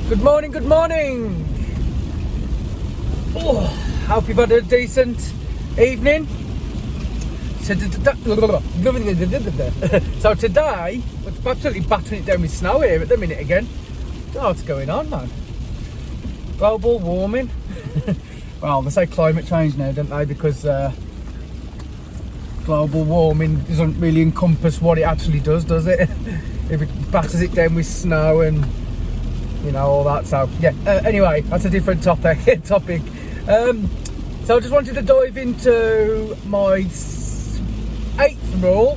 Good morning, good morning. Oh, hope you've had a decent evening. So today, it's absolutely battering it down with snow here at the minute again. Don't know what's going on, man. Global warming. Well, they say climate change now, don't they? Because global warming doesn't really encompass what it actually does it? If it batters it down with snow and all that. So yeah, anyway, that's a different topic. So I just wanted to dive into my 8th rule.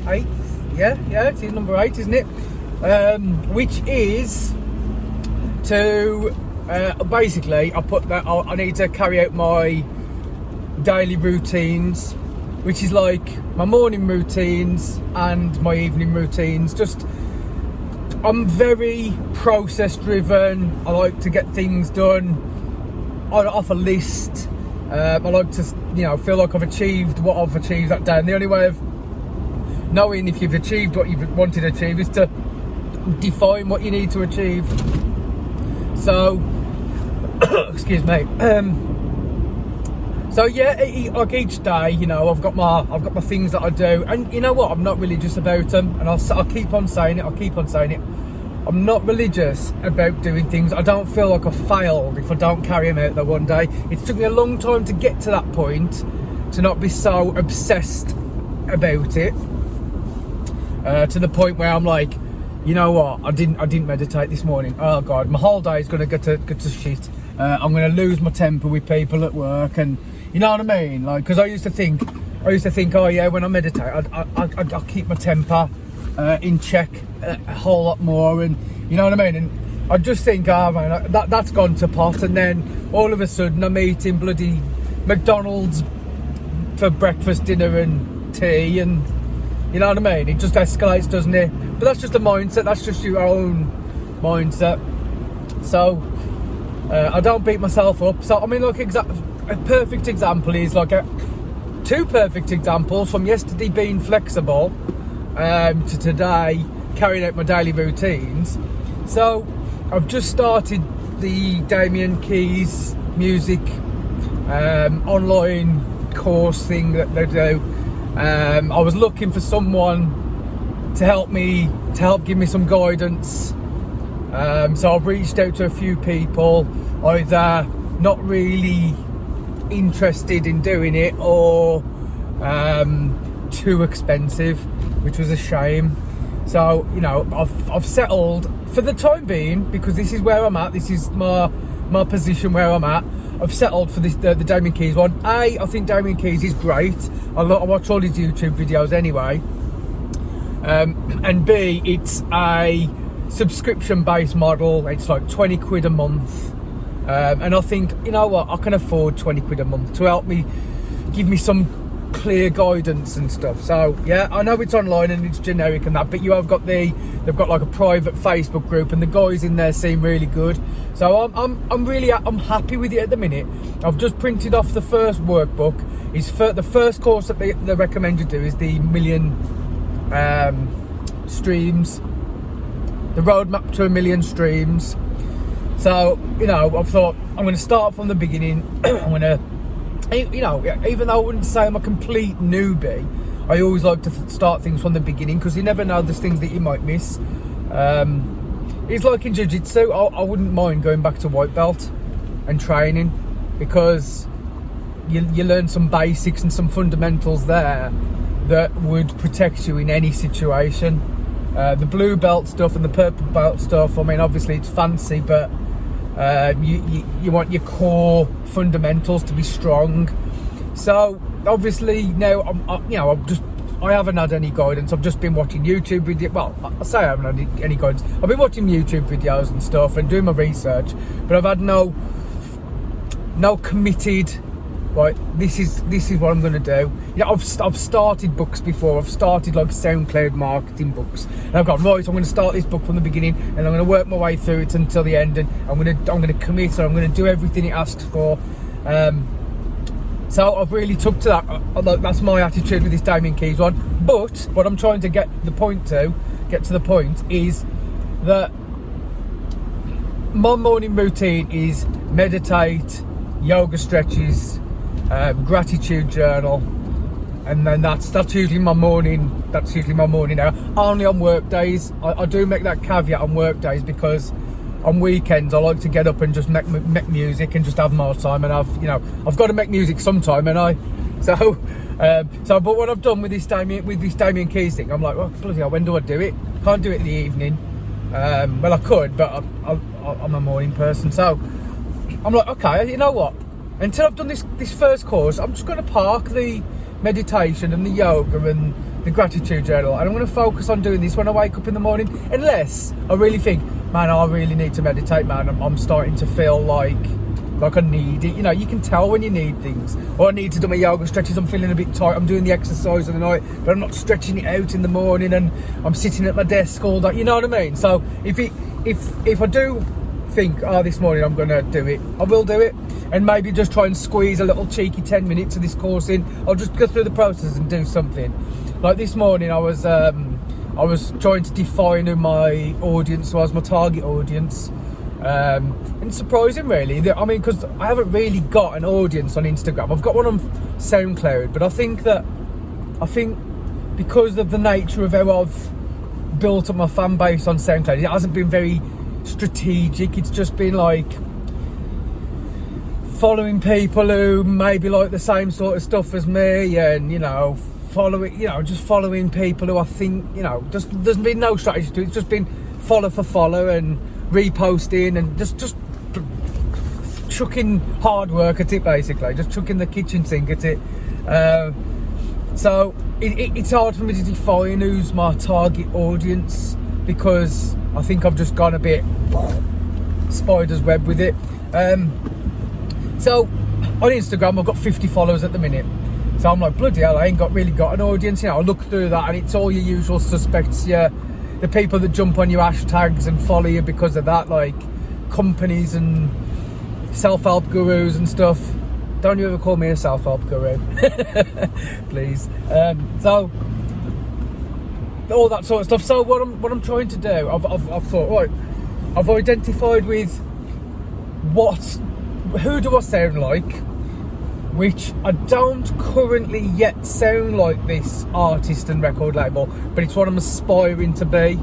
8th, yeah, it's number 8, isn't it? Which is to basically, I put that I need to carry out my daily routines, which is like my morning routines and my evening routines. I'm very process driven. I like to get things done off a list. I like to feel like I've achieved what I've achieved that day, and the only way of knowing if you've achieved what you've wanted to achieve is to define what you need to achieve. So excuse me. So yeah, like each day, I've got my things that I do, and you know what? I'm not religious about them, and I'll keep on saying it. I'm not religious about doing things. I don't feel like I failed if I don't carry them out there one day. It took me a long time to get to that point, to not be so obsessed about it, to the point where I'm like, you know what? I didn't meditate this morning. Oh God, my whole day is gonna get to shit. I'm gonna lose my temper with people at work, and you know what I mean? Like, because I used to think, oh yeah, when I meditate, I'll keep my temper in check a whole lot more, and you know what I mean? And I just think, oh man, that's gone to pot, and then all of a sudden I'm eating bloody McDonald's for breakfast, dinner and tea, and you know what I mean? It just escalates, doesn't it? But that's just a mindset, that's just your own mindset. So I don't beat myself up. So I mean, like, a perfect example is like two perfect examples from yesterday being flexible to today carrying out my daily routines. So I've just started the Damien Keys music online course thing that they do. I was looking for someone to help give me some guidance. So I've reached out to a few people, either not really interested in doing it or too expensive, which was a shame. So I've settled for the time being, because this is where I'm at. This is my position where I'm at. I've settled for this the Damien Keys one. I think Damien Keys is great. I watch all his YouTube videos anyway. And B, it's a subscription based model. It's like 20 quid a month. And I think, you know what, I can afford 20 quid a month to help me, give me some clear guidance and stuff. So yeah, I know it's online and it's generic and that, but they've got like a private Facebook group, and the guys in there seem really good. So I'm happy with it at the minute. I've just printed off the first workbook. The first course that they recommend you do is the million streams, the roadmap to 1 million streams. So I've thought I'm going to start from the beginning. I'm going to, even though I wouldn't say I'm a complete newbie, I always like to start things from the beginning, because you never know, there's things that you might miss. It's like in jiu-jitsu. I wouldn't mind going back to white belt and training, because you learn some basics and some fundamentals there that would protect you in any situation. The blue belt stuff and the purple belt stuff, I mean, obviously it's fancy, but you want your core fundamentals to be strong. So obviously now I haven't had any guidance. I've just been watching YouTube videos. Well, I say I haven't had any guidance. I've been watching YouTube videos and stuff and doing my research, but I've had no committed, right, this is what I'm going to do. I've started books before. I've started like SoundCloud marketing books, and I've gone, right, I'm going to start this book from the beginning, and I'm going to work my way through it until the end, and I'm going to commit, and I'm going to do everything it asks for. So I've really took to that. That's my attitude with this Damien Keys one. But what I'm trying to get to the point is that my morning routine is meditate, yoga stretches, gratitude journal, and then that's usually my morning. That's usually my morning now. Only on work days. I do make that caveat on work days, because on weekends I like to get up and just make music and just have more time. And I've got to make music sometime, and but what I've done with this Damien Keys thing, I'm like, well, bloody hell, when do I do it? Can't do it in the evening. Well, I could, but I'm a morning person, so I'm like, okay, you know what? Until I've done this first course, I'm just going to park the meditation and the yoga and the gratitude journal, and I'm going to focus on doing this when I wake up in the morning. Unless I really think, man, I really need to meditate, man. I'm starting to feel like I need it. You can tell when you need things. Or I need to do my yoga stretches. I'm feeling a bit tight. I'm doing the exercise of the night, but I'm not stretching it out in the morning, and I'm sitting at my desk all day. You know what I mean? So if I do think, this morning I'm going to do it, I will do it. And maybe just try and squeeze a little cheeky 10 minutes of this course in. I'll just go through the process and do something. Like this morning, I was trying to define who my audience was, my target audience. And surprising, really. Because I haven't really got an audience on Instagram. I've got one on SoundCloud, but I think because of the nature of how I've built up my fan base on SoundCloud, it hasn't been very strategic. It's just been like following people who maybe like the same sort of stuff as me, and just following people who I think, just there's been no strategy to it. It's just been follow for follow and reposting and just chucking hard work at it, basically, just chucking the kitchen sink at it. So it's hard for me to define who's my target audience, because I think I've just gone a bit spider's web with it. So on Instagram I've got 50 followers at the minute, so I'm like, bloody hell, I ain't really got an audience. I look through that and it's all your usual suspects, the people that jump on your hashtags and follow you because of that, like companies and self-help gurus and stuff. Don't you ever call me a self-help guru, please. So all that sort of stuff. So what I'm trying to do, I've thought, right, I've identified with who do I sound like, which I don't currently yet sound like this artist and record label, but it's what I'm aspiring to be.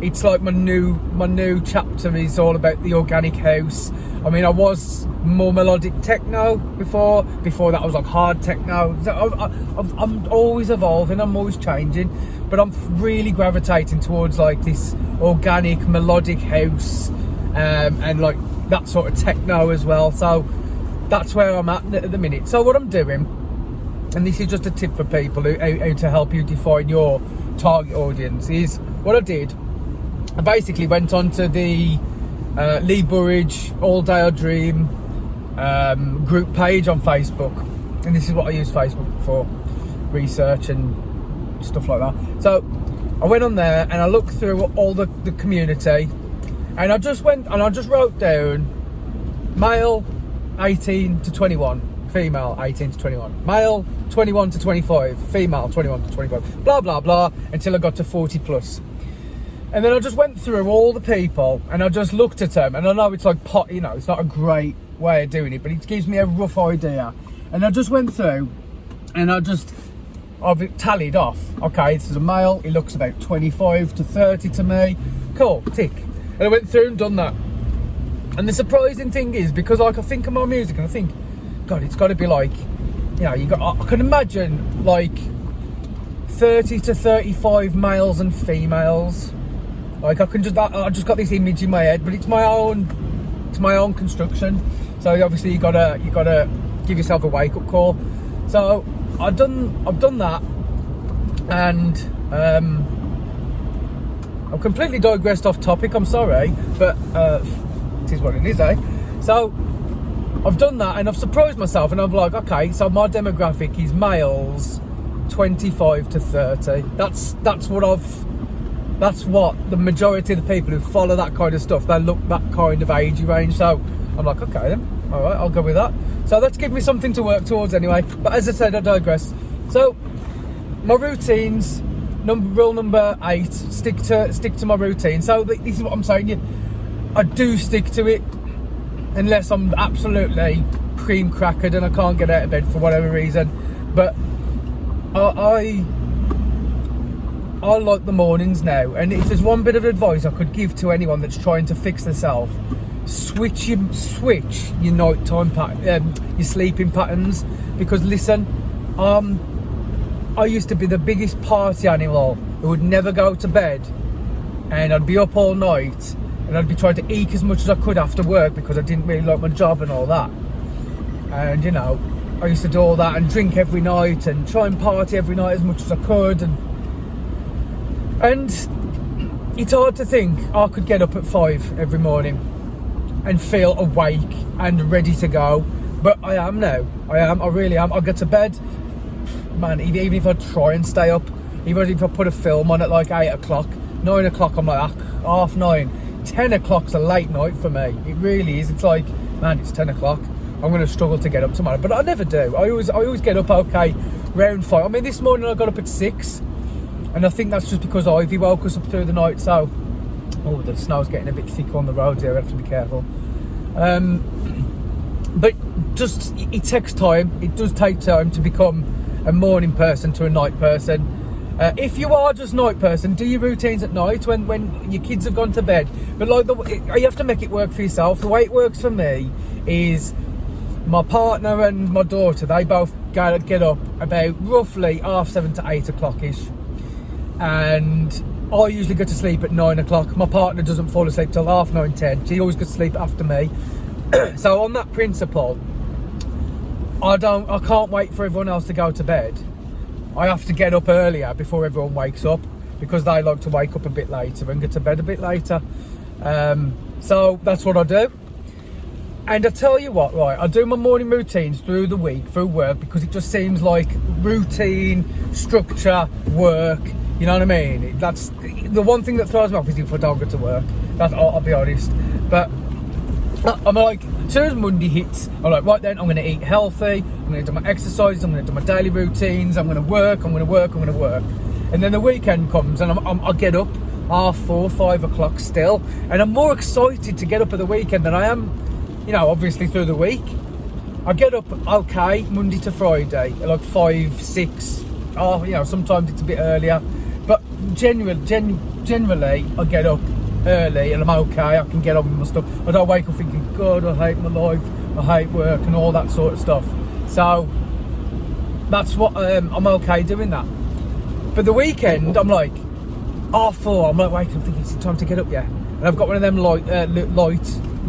It's like my new chapter is all about the organic house. I was more melodic techno before that I was like hard techno. I'm always evolving, I'm always changing, but I'm really gravitating towards like this organic melodic house, and like that sort of techno as well. So that's where I'm at the minute. So what I'm doing, and this is just a tip for people how to help you define your target audience, is what I did. I basically went onto the Lee Burridge All Day I Dream group page on Facebook, and this is what I use Facebook for, research and stuff like that. So I went on there and I looked through all the community, and I just wrote down male 18 to 21, female 18 to 21, male 21 to 25, female 21 to 25, blah blah blah, until I got to 40 plus. And then I just went through all the people and I just looked at them, and I know it's like it's not a great way of doing it, but it gives me a rough idea. And I just went through and I've tallied off, okay, this is a male, he looks about 25 to 30 to me, cool, tick. And I went through and done that. And the surprising thing is, because like I think of my music and I think, God, it's got to be like, I can imagine like 30 to 35 males and females. Like I just got this image in my head, but it's my own construction. So obviously you gotta give yourself a wake up call. So I've done that, and I've completely digressed off topic. I'm sorry, but it is what it is, eh? So I've done that and I've surprised myself, and I'm like, okay, so my demographic is males 25 to 30. That's what the majority of the people who follow that kind of stuff, they look that kind of age range. So I'm like, okay then, all right, I'll go with that. So that's given me something to work towards anyway. But as I said, I digress. So my routines, rule number 8: stick to my routine. So this is what I'm saying. I do stick to it unless I'm absolutely cream crackered and I can't get out of bed for whatever reason. But I like the mornings now, and if there's one bit of advice I could give to anyone that's trying to fix themselves, switch your nighttime your sleeping patterns. Because listen, I used to be the biggest party animal who would never go to bed, and I'd be up all night, and I'd be trying to eke as much as I could after work because I didn't really like my job and all that. And you know, I used to do all that and drink every night and try and party every night as much as I could, and it's hard to think I could get up at 5 every morning and feel awake and ready to go. But I am now. I really am. I get to bed, man, even if I try and stay up, even if I put a film on at like 8 o'clock, 9 o'clock, I'm like, 9:30. 10 o'clock's a late night for me. It really is. It's like, man, it's 10 o'clock. I'm going to struggle to get up tomorrow. But I never do. I always get up okay round 5. I mean, this morning I got up at 6. And I think that's just because Ivy woke us up through the night. So, oh, the snow's getting a bit thick on the roads here. I have to be careful. But just, it takes time. It does take time to become a morning person to a night person. If you are just night person, do your routines at night when your kids have gone to bed. But like you have to make it work for yourself. The way it works for me is my partner and my daughter, they both get up about roughly 7:30 to 8 o'clock-ish. And I usually go to sleep at 9 o'clock. My partner doesn't fall asleep till 9:30, 10. She always goes to sleep after me. So on that principle, I can't wait for everyone else to go to bed. I have to get up earlier before everyone wakes up, because they like to wake up a bit later and get to bed a bit later. So that's what I do. And I tell you what, right, I do my morning routines through the week, through work, because it just seems like routine, structure, work. You know what I mean? That's the one thing that throws me off is if I don't go to work. I'll be honest. But I'm like, as soon as Monday hits, I'm like, right then, I'm going to eat healthy. I'm going to do my exercises. I'm going to do my daily routines. I'm going to work. And then the weekend comes, and I get up 4:30, 5 o'clock still, and I'm more excited to get up at the weekend than I am, you know, obviously through the week. I get up okay Monday to Friday, like 5, 6. Oh, you know, sometimes it's a bit earlier. But generally, I get up early and I'm okay. I can get on with my stuff. I don't wake up thinking, God, I hate my life, I hate work and all that sort of stuff. So that's what I'm okay doing that. But the weekend, I'm like 4:30. I'm like waking up thinking it's time to get up, yeah. And I've got one of them light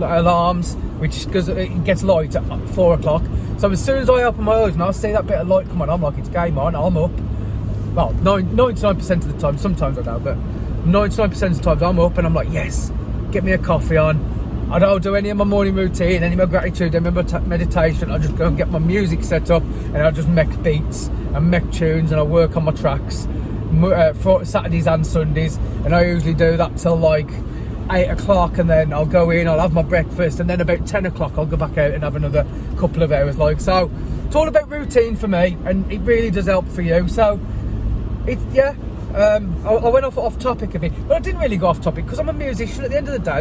alarms, which goes, it gets light at 4 o'clock. So as soon as I open my eyes and I see that bit of light come on, I'm like, it's game on. I'm up. Well, 99% of the time, sometimes I don't, but 99% of the time I'm up and I'm like, yes, get me a coffee on. I don't do any of my morning routine, any of my gratitude, any of my meditation. I just go and get my music set up and I just make beats and make tunes and I work on my tracks for Saturdays and Sundays. And I usually do that till like 8 o'clock, and then I'll go in, I'll have my breakfast, and then about 10 o'clock I'll go back out and have another couple of hours. Like, so it's all about routine for me, and it really does help for you. So it's, yeah, I went off topic a bit, but I didn't really go off topic because I'm a musician at the end of the day.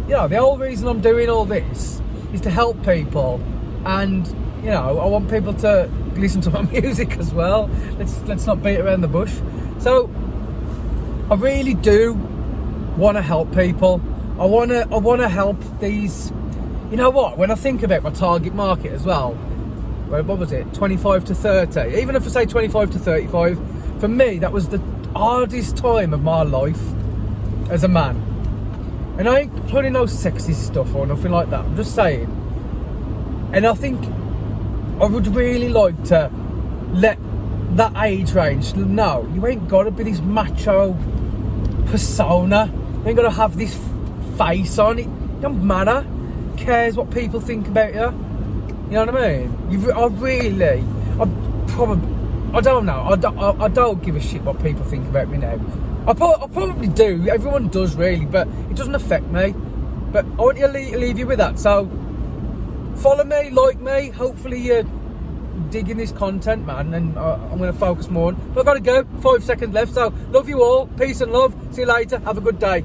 You know, the whole reason I'm doing all this is to help people, and you know, I want people to listen to my music as well. Let's not beat around the bush. So I really do want to help people. I want to help these. You know what? When I think about my target market as well, what was it? 25 to 30. Even if I say 25 to 35, for me that was the hardest time of my life as a man. And I ain't putting no sexy stuff or nothing like that. I'm just saying. And I think I would really like to let that age range know you ain't got to be this macho persona. You ain't got to have this face on. It don't matter. Who cares what people think about you? You know what I mean? I don't know. I don't give a shit what people think about me now. I probably do. Everyone does really, but it doesn't affect me. But I want to leave you with that. So follow me, like me. Hopefully you're digging this content, man. And I'm going to focus more on. But I've got to go. 5 seconds left. So love you all. Peace and love. See you later. Have a good day.